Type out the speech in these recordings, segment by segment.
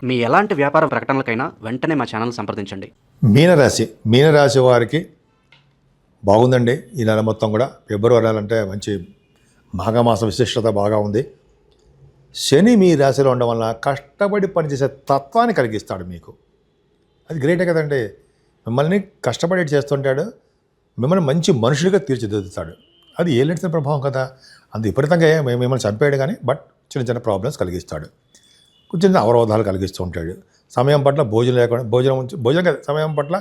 మీ ఎలాంటి వ్యాపార ప్రకటనలకైనా వెంటనే మా ఛానల్ సంప్రదించండి. మీనరాశి వారికి బాగుందండి. ఈ నెల మొత్తం కూడా ఫిబ్రవరి నెల అంటే మంచి మాఘమాస విశిష్టత బాగా ఉంది. శని మీ రాశిలో ఉండడం వల్ల కష్టపడి పనిచేసే తత్వాన్ని కలిగిస్తాడు మీకు. అది గ్రేటే కదండి. మిమ్మల్ని కష్టపడి చేస్తుంటాడు, మిమ్మల్ని మంచి మనుషులుగా తీర్చిదిద్దుతాడు. అది ఏలిన ప్రభావం కదా. అంత విపరీతంగా మిమ్మల్ని చంపేయడు కానీ బట్ చిన్న చిన్న ప్రాబ్లమ్స్ కలిగిస్తాడు, చిన్న అవరోధాలు కలిగిస్తూ ఉంటాడు. సమయం పట్ల భోజనం కదా, సమయం పట్ల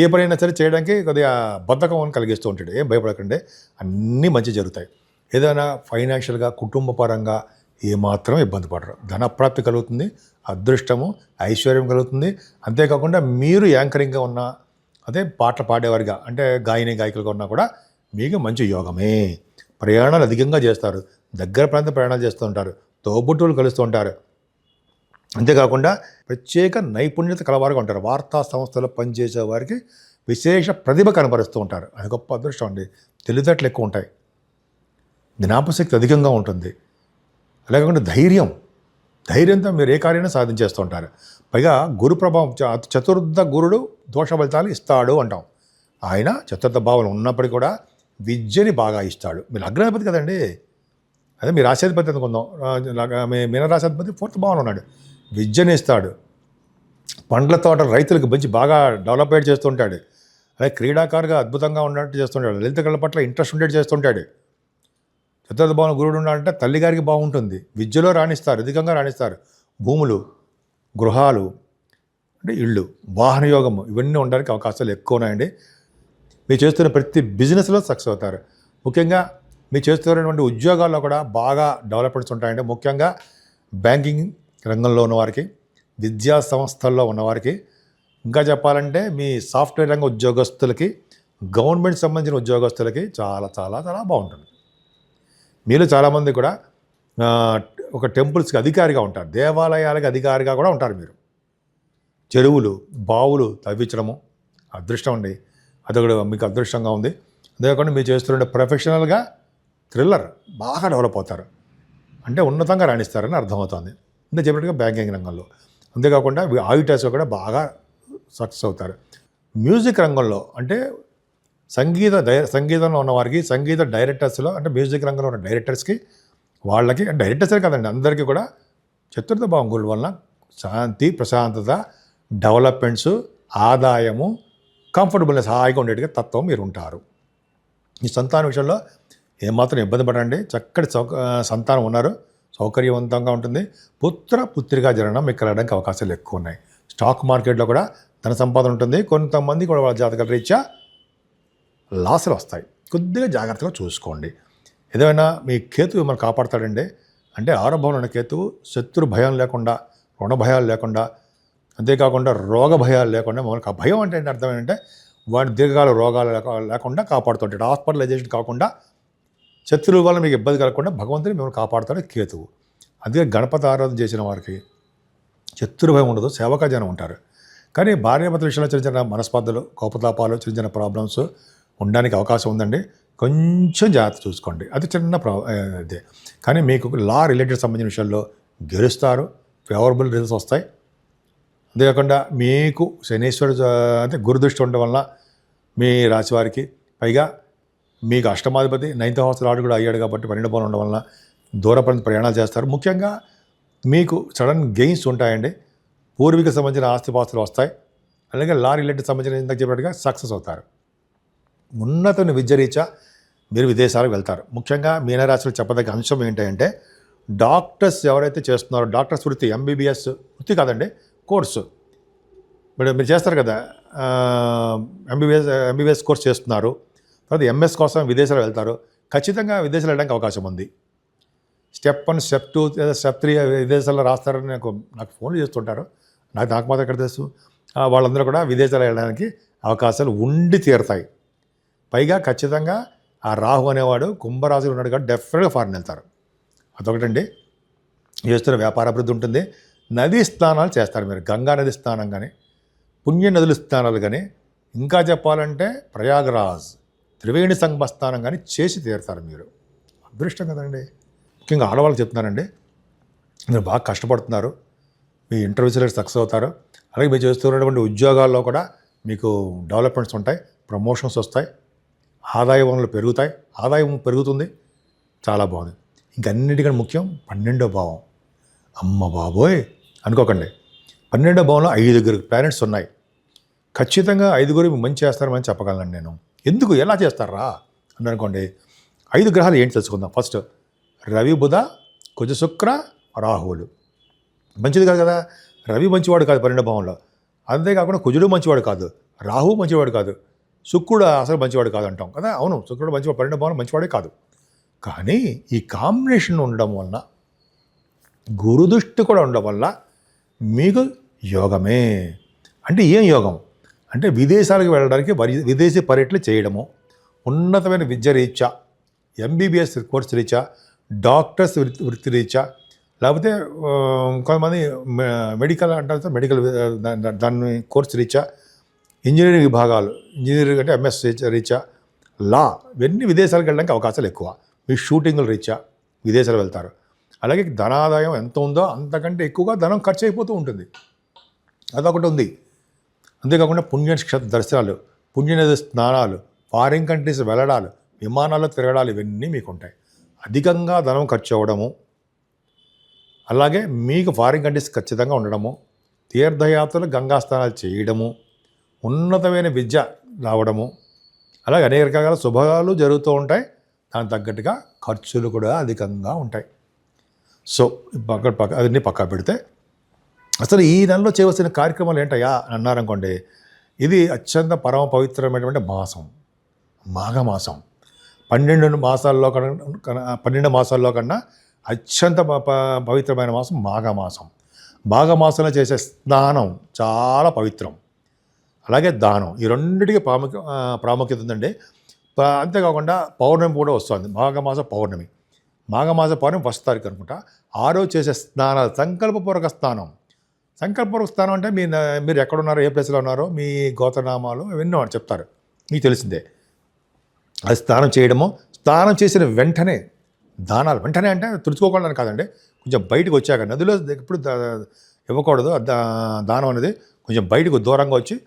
ఏ పనైనా సరే చేయడానికి కొద్దిగా బద్ధకం కలిగిస్తూ ఉంటాడు. ఏం భయపడకండి, అన్నీ మంచి జరుగుతాయి. ఏదైనా ఫైనాన్షియల్గా కుటుంబ పరంగా ఏమాత్రం ఇబ్బంది పడరు. ధనప్రాప్తి కలుగుతుంది, అదృష్టము ఐశ్వర్యం కలుగుతుంది. అంతేకాకుండా మీరు యాంకరింగ్గా ఉన్నా, అదే పాటలు పాడేవారిగా అంటే గాయకులుగా ఉన్నా కూడా మీకు మంచి యోగమే. ప్రయాణాలు అధికంగా చేస్తారు, దగ్గర ప్రాంత ప్రయాణాలు చేస్తూ ఉంటారు, తోబుట్టువులు కలుస్తూ ఉంటారు. అంతేకాకుండా ప్రత్యేక నైపుణ్యత కలవారుగా ఉంటారు. వార్తా సంస్థలో పనిచేసే వారికి విశేష ప్రతిభ కనబరుస్తూ ఉంటారు. అది గొప్ప అదృష్టం అండి. తెలివితేటలు ఎక్కువ ఉంటాయి, జ్ఞాపశక్తి అధికంగా ఉంటుంది. అలాగే ధైర్యంతో మీరు ఏ కార్యాన్ని సాధించేస్తూ ఉంటారు. పైగా గురు ప్రభావం, చతుర్థ గురుడు దోష ఫలితాలు ఇస్తాడు అంటాం. ఆయన చతుర్థ భావం ఉన్నప్పటికీ కూడా విద్యని బాగా ఇస్తాడు. మీరు లగ్నాధిపతి కదండి, అదే మీ రాశాధిపతి అనుకుందాం. మీ మీనరాశాధిపతి 4th భావంలో ఉన్నాడు, విద్యని ఇస్తాడు. పండ్ల తోట రైతులకు మంచి బాగా డెవలప్మెంట్ చేస్తుంటాడు. అలాగే క్రీడాకారుగా అద్భుతంగా ఉన్నట్టు చేస్తుంటాడు. లలిత కళల పట్ల ఇంట్రెస్ట్ ఉండేట్టు చేస్తుంటాడు. చతుర్థ భావన గురుడు ఉన్నాడంటే తల్లిగారికి బాగుంటుంది, విద్యలో రాణిస్తారు, అధికంగా రాణిస్తారు. భూములు, గృహాలు అంటే ఇళ్ళు, వాహన యోగము ఇవన్నీ ఉండడానికి అవకాశాలు ఎక్కువ ఉన్నాయండి. మీరు చేస్తున్న ప్రతి బిజినెస్లో సక్సెస్ అవుతారు. ముఖ్యంగా మీరు చేస్తున్నటువంటి ఉద్యోగాల్లో కూడా బాగా డెవలప్మెంట్స్ ఉంటాయండి. ముఖ్యంగా బ్యాంకింగ్ రంగంలో ఉన్నవారికి, విద్యా సంస్థల్లో ఉన్నవారికి, ఇంకా చెప్పాలంటే మీ సాఫ్ట్వేర్ రంగ ఉద్యోగస్తులకి, గవర్నమెంట్ సంబంధించిన ఉద్యోగస్తులకి చాలా చాలా చాలా బాగుంటుంది. మీరు చాలామంది కూడా ఒక టెంపుల్స్కి అధికారిగా ఉంటారు, దేవాలయాలకి అధికారిగా కూడా ఉంటారు. మీరు చెరువులు, బావులు తవ్వించడము అదృష్టం అండి, అది కూడా మీకు అదృష్టంగా ఉంది. అంతేకాకుండా మీరు చేస్తుంటే ప్రొఫెషనల్గా థ్రిల్లర్ బాగా డెవలప్ అవుతారు, అంటే ఉన్నతంగా రాణిస్తారని అర్థమవుతుంది. ఇంత చెప్పినట్టుగా బ్యాంకింగ్ రంగంలో. అంతేకాకుండా ఆడిటర్స్లో కూడా బాగా సక్సెస్ అవుతారు. మ్యూజిక్ రంగంలో అంటే సంగీతంలో ఉన్నవారికి, సంగీత డైరెక్టర్స్లో అంటే మ్యూజిక్ రంగంలో ఉన్న డైరెక్టర్స్కి, వాళ్ళకి డైరెక్టర్సే కదండి అందరికీ కూడా చతుర్థ భావం గురుడు వలన శాంతి, ప్రశాంతత, డెవలప్మెంట్స్, ఆదాయము, కంఫర్టబుల్నెస్, హాయిగా ఉండేట్టుగా తత్వం మీరు ఉంటారు. ఈ సంతాన విషయంలో ఏమాత్రం ఇబ్బంది పడండి. చక్కటి సంతానం ఉన్నారు, సౌకర్యవంతంగా ఉంటుంది. పుత్రికా జననం మీకు కలగడానికి అవకాశాలు ఎక్కువ ఉన్నాయి. స్టాక్ మార్కెట్లో కూడా ధన సంపాదన ఉంటుంది. కొంతమంది కూడా వాళ్ళ జాతకాల రీత్యా లాసులు వస్తాయి, కొద్దిగా జాగ్రత్తగా చూసుకోండి. ఏదైనా మీ కేతువు మిమ్మల్ని కాపాడతాడండి. అంటే ఆరంభంలో ఉన్న కేతువు శత్రు భయం లేకుండా, రుణ భయాలు లేకుండా, అంతేకాకుండా రోగ భయాలు లేకుండా మమ్మల్ని భయం అంటే అర్థం ఏంటంటే వాడి దీర్ఘకాల రోగాలు లేకుండా కాపాడుతుంటాడు. హాస్పిటలైజేషన్ కాకుండా, శత్రువుల వల్ల మీకు ఇబ్బంది కలగకుండా భగవంతుని మిమ్మల్ని కాపాడుతాడు కేతువు. అందుకే గణపతి ఆరాధన చేసిన వారికి శత్రు భయం ఉండదు, సేవకాజనం ఉంటారు. కానీ భార్యాభర్తల విషయంలో చిన్న చిన్న మనస్పర్ధలు, కోపతాపాలు, చిన్న చిన్న ప్రాబ్లమ్స్ ఉండడానికి అవకాశం ఉందండి. కొంచెం జాగ్రత్త చూసుకోండి, అది చిన్న ఇదే. కానీ మీకు లా రిలేటెడ్ సంబంధించిన విషయాల్లో గెలుస్తారు, ఫేవరబుల్ రిజల్ట్స్ వస్తాయి. అంతేకాకుండా మీకు శనీశ్వరుడు అంటే గురుదృష్టి ఉండడం వల్ల మీ రాశి వారికి, పైగా మీకు అష్టమాధిపతి 9th హౌస్ లార్డ్ కూడా అయ్యాడు కాబట్టి 12వ భావం ఉండడం వలన దూర ప్రయాణాలు చేస్తారు. ముఖ్యంగా మీకు సడన్ గెయిన్స్ ఉంటాయండి. పూర్వీక సంబంధించిన ఆస్తిపాస్తులు వస్తాయి. అలాగే లా రిలేటెడ్ సంబంధించిన ఇందాక చెప్పినట్టుగా సక్సెస్ అవుతారు. ఉన్నత విద్య రీత్యా మీరు విదేశాలకు వెళ్తారు. ముఖ్యంగా మీనరాశిలో చెప్పదగ్గ అంశం ఏంటంటే డాక్టర్స్ ఎవరైతే చేస్తున్నారో, డాక్టర్స్ వృత్తి, ఎంబీబీఎస్ వృత్తి కాదండి, కోర్సు. ఇప్పుడు మీరు చేస్తారు కదా, ఎంబీబీఎస్ కోర్స్ చేస్తున్నారు, తర్వాత ఎంఎస్ కోసం విదేశాలు వెళ్తారు. ఖచ్చితంగా విదేశాలు వెళ్ళడానికి అవకాశం ఉంది. స్టెప్ 1, స్టెప్ 2 లేదా స్టెప్ 3 విదేశాల్లో రాస్తారని నాకు ఫోన్లు చేస్తుంటారు. నాకు మాత్రం ఎక్కడ తెలుసు. వాళ్ళందరూ కూడా విదేశాలు వెళ్ళడానికి అవకాశాలు ఉండి తీరుతాయి. పైగా ఖచ్చితంగా ఆ రాహు అనేవాడు కుంభరాశిలో ఉన్నాడు కాబట్టి డెఫినెట్గా ఫారెన్ వెళ్తారు. అదొకటండి. చేస్తున్న వ్యాపార అభివృద్ధి ఉంటుంది. నదీ స్నానాలు చేస్తారు మీరు, గంగా నది స్నానం కానీ, పుణ్య నదుల స్నానాలు కానీ, ఇంకా చెప్పాలంటే ప్రయాగరాజ్ త్రివేణి సంగమ స్నానం కానీ చేసి తీరుతారు మీరు. అదృష్టం కదండి. ముఖ్యంగా ఆడవాళ్ళకి చెప్తున్నానండి, మీరు బాగా కష్టపడుతున్నారు, మీ ఇంటర్వ్యూస్లో సక్సెస్ అవుతారు. అలాగే మీరు చేస్తున్నటువంటి ఉద్యోగాల్లో కూడా మీకు డెవలప్మెంట్స్ ఉంటాయి, ప్రమోషన్స్ వస్తాయి, ఆదాయ వనరులు పెరుగుతాయి, ఆదాయం పెరుగుతుంది. చాలా బాగుంది. ఇంకన్నిటికన్నా ముఖ్యం 12వ భావం. అమ్మ బాబోయ్ అనుకోకండి, 12వ భావంలో 5 ప్లానెట్స్ ఉన్నాయి. ఖచ్చితంగా 5 మంచి చేస్తారని చెప్పగలను నేను. ఎందుకు, ఎలా చేస్తారా అని అనుకోండి. 5 గ్రహాలు ఏంటి తెలుసుకుందాం. ఫస్ట్ రవి, బుధ, కుజ, శుక్ర, రాహువులు. మంచిది కాదు కదా. రవి మంచివాడు కాదు 12వ భావంలో. అంతేకాకుండా కుజుడు మంచివాడు కాదు, రాహువు మంచివాడు కాదు, శుక్రుడు అసలు మంచివాడు కాదు అంటాం కదా. అవును, శుక్రుడు మంచివాడు 12వ భావంలో మంచివాడే కాదు. కానీ ఈ కాంబినేషన్ ఉండడం వలన, గురుదృష్టి కూడా ఉండడం వల్ల మీకు యోగమే. అంటే ఏం యోగం అంటే విదేశాలకు వెళ్ళడానికి, విదేశీ పర్యటనలు చేయడము, ఉన్నతమైన విద్య రీత్యా, ఎంబీబీఎస్ కోర్సు రీత్యా, డాక్టర్స్ వృత్తి రీత్యా, లేకపోతే కొంతమంది మెడికల్ అంటారు, మెడికల్ దాని కోర్సు రీత్యా, ఇంజనీరింగ్ విభాగాలు, ఇంజనీరింగ్ అంటే ఎంఎస్ రీత్యా, లా, ఇవన్నీ విదేశాలకు వెళ్ళడానికి అవకాశాలు ఎక్కువ. మీ షూటింగ్ల రీత్యా విదేశాలు వెళ్తారు. అలాగే ధనాదాయం ఎంత ఉందో అంతకంటే ఎక్కువగా ధనం ఖర్చు అయిపోతూ ఉంటుంది. అదొకటి ఉంది. అంతేకాకుండా పుణ్యక్షేత్ర దర్శనాలు, పుణ్యనది స్నానాలు, ఫారిన్ కంట్రీస్ వెళ్ళడాలు, విమానాల్లో తిరగడాలు, ఇవన్నీ మీకు ఉంటాయి. అధికంగా ధనం ఖర్చు అవ్వడము, అలాగే మీకు ఫారిన్ కంట్రీస్ ఖచ్చితంగా ఉండడము, తీర్థయాత్రలు, గంగా స్నానాలు చేయడము, ఉన్నతమైన విద్య రావడము, అలాగే అనేక రకాల శుభాలు జరుగుతూ ఉంటాయి. దానికి తగ్గట్టుగా ఖర్చులు కూడా అధికంగా ఉంటాయి. సో అదన్నీ పక్కా పెడితే అసలు ఈ నెలలో చేయవలసిన కార్యక్రమాలు ఏంటయ్యా అని అన్నారనుకోండి. ఇది అత్యంత పరమ పవిత్రమైనటువంటి మాసం, మాఘమాసం. 12 మాసాల్లో కన్నా అత్యంత పవిత్రమైన మాసం మాఘమాసం. మాఘమాసంలో చేసే స్నానం చాలా పవిత్రం. అలాగే దానం, ఈ రెండింటికి ప్రాముఖ్యత ఉందండి. అంతేకాకుండా పౌర్ణమి కూడా వస్తుంది, మాఘమాస పౌర్ణమి. మాఘమాస పౌర్ణమి 1వ తారీఖు అనుకుంటా. ఆ రోజు చేసే స్నానాలు సంకల్పపూర్వక స్నానం. సంకల్పపూర్వక స్నానం అంటే మీరు ఎక్కడున్నారో, ఏ ప్లేస్లో ఉన్నారో, మీ గోత్రనామాలు ఇవన్నీ చెప్తారు, మీకు తెలిసిందే. అది స్నానం చేయడము, స్నానం చేసిన వెంటనే దానాలు, వెంటనే అంటే తుడుచుకోకూడదని కాదండి, కొంచెం బయటకు వచ్చాక, నదిలో ఎప్పుడు ఇవ్వకూడదు దానం అనేది. కొంచెం బయటకు దూరంగా వచ్చి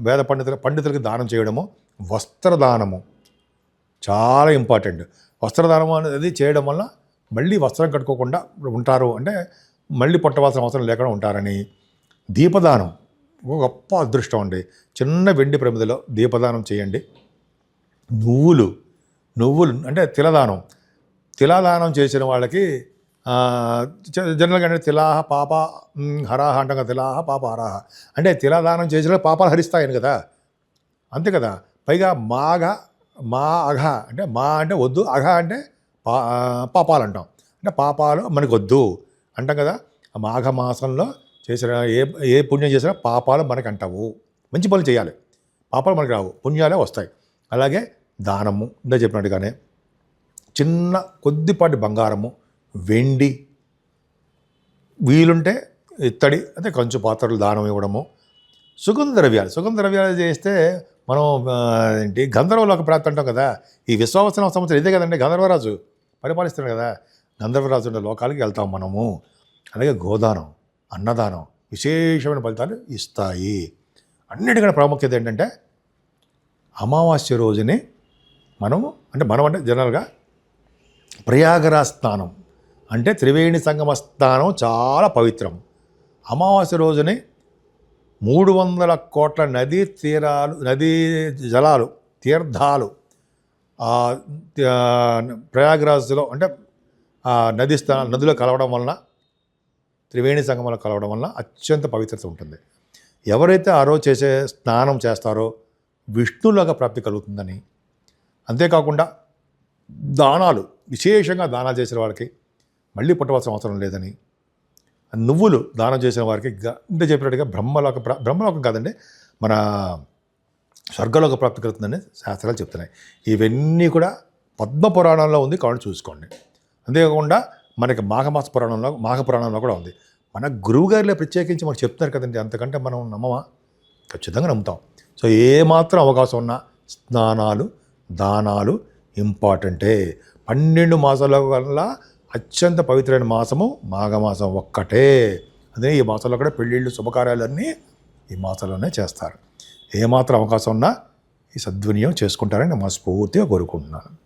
వేద పండితులకి దానం చేయడము. వస్త్రదానము చాలా ఇంపార్టెంట్. వస్త్రదానం అనేది చేయడం వల్ల మళ్ళీ వస్త్రం కట్టుకోకుండా ఉంటారు, అంటే మళ్ళీ పుట్టవలసిన అవసరం లేకుండా ఉంటారని. దీపదానం ఒక గొప్ప అదృష్టం అండి. చిన్న వెండి ప్రమిదలో దీపదానం చేయండి. నువ్వులు అంటే తిలదానం చేసిన వాళ్ళకి జనరల్గా అంటే తిలాహ పాప హరాహ అంటాం కదా. తిలాహ పాప హరాహ అంటే తిలదానం చేసిన పాపాలు హరిస్తాయని కదా, అంతే కదా. పైగా అఘ అంటే అంటే వద్దు, అఘ అంటే పాపాలు అంటాం, అంటే పాపాలు మనకు వద్దు అంటాం కదా. మాఘమాసంలో చేసిన ఏ పుణ్యం చేసినా పాపాలు మనకు అంటావు. మంచి పనులు చేయాలి, పాపాలు మనకు రావు, పుణ్యాలే వస్తాయి. అలాగే దానము, ఇందా చెప్పినట్టుగానే చిన్న కొద్దిపాటి బంగారము, వెండి, వీలుంటే ఇత్తడి అంటే కంచు పాత్రలు దానం ఇవ్వడము. సుగంధ ద్రవ్యాలు చేస్తే మనం గంధర్వలోక ప్రాప్తి అంటాం కదా. ఈ విశ్వావసన సంవత్సరం ఇదే కదండి, గంధర్వరాజు పరిపాలిస్తున్నాడు కదా. గంధర్వరాజు ఉండే లోకాలకి వెళ్తాం మనము. అలాగే గోదానం, అన్నదానం విశేషమైన ఫలితాలు ఇస్తాయి. అన్నిటికన్నా ప్రాముఖ్యత ఏంటంటే అమావాస్య రోజుని మనం అంటే జనరల్గా ప్రయాగరాజ్ స్నానం అంటే త్రివేణి సంగమ స్నానం చాలా పవిత్రం. అమావాస్య రోజుని 300 కోట్ల నదీ జలాలు, తీర్థాలు ప్రయాగరాజ్లో అంటే నదిలో కలవడం వలన, త్రివేణి సంగమంలో కలవడం వలన అత్యంత పవిత్రత ఉంటుంది. ఎవరైతే ఆ రోజు స్నానం చేస్తారో విష్ణులోక ప్రాప్తి కలుగుతుందని. అంతేకాకుండా దానాలు, విశేషంగా దానాలు చేసిన వాళ్ళకి మళ్ళీ పుట్టవలసిన అవసరం లేదని. నువ్వులు దానం చేసిన వారికి ఇంత చెప్పినట్టుగా బ్రహ్మలోకం కాదండి, మన స్వర్గలోక ప్రాప్తి కలుగుతుందని శాస్త్రాలు చెప్తున్నాయి. ఇవన్నీ కూడా పద్మ పురాణంలో ఉంది, కాబట్టి చూసుకోండి. అంతేకాకుండా మనకి మాఘ పురాణంలో కూడా ఉంది. మన గురువుగారిలో ప్రత్యేకించి మనకు చెప్తున్నారు కదండి, అంతకంటే మనం నమ్మమా? ఖచ్చితంగా నమ్ముతాం. సో ఏమాత్రం అవకాశం ఉన్నా స్నానాలు, దానాలు ఇంపార్టెంటే. 12 మాసాల వల్ల అత్యంత పవిత్రమైన మాసము మాఘమాసం ఒక్కటే. అదే ఈ మాసంలో కూడా పెళ్ళిళ్ళు శుభకార్యాలన్నీ ఈ మాసంలోనే చేస్తారు. ఏమాత్రం అవకాశం ఉన్నా ఈ సద్వినియోగం చేసుకుంటారని మనస్ఫూర్తిగా కోరుకుంటున్నాను.